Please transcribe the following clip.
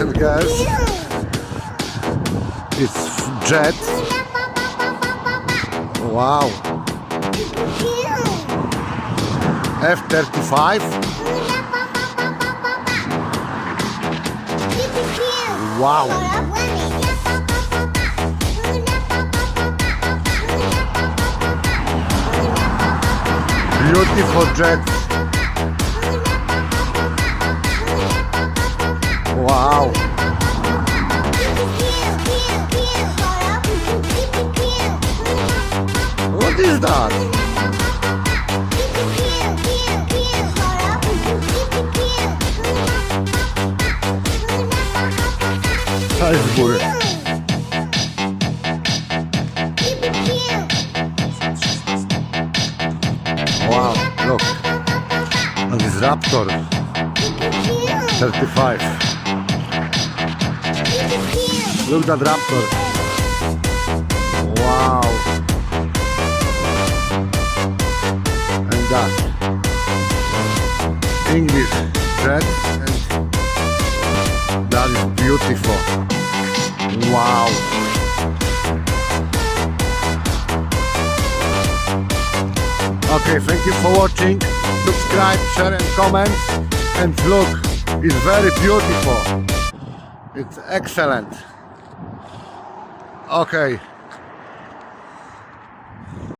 and girls. It's jet. Wow. F-35. Wow. Beautiful jet. Wow. What is that? Iceberg. Wow, look. And this Raptor 35. Look at that Raptor. Wow. And that English jet, and that is beautiful. Wow. Okay, thank you for watching. Subscribe, share and comment. And look, it's very beautiful. It's excellent. Okay.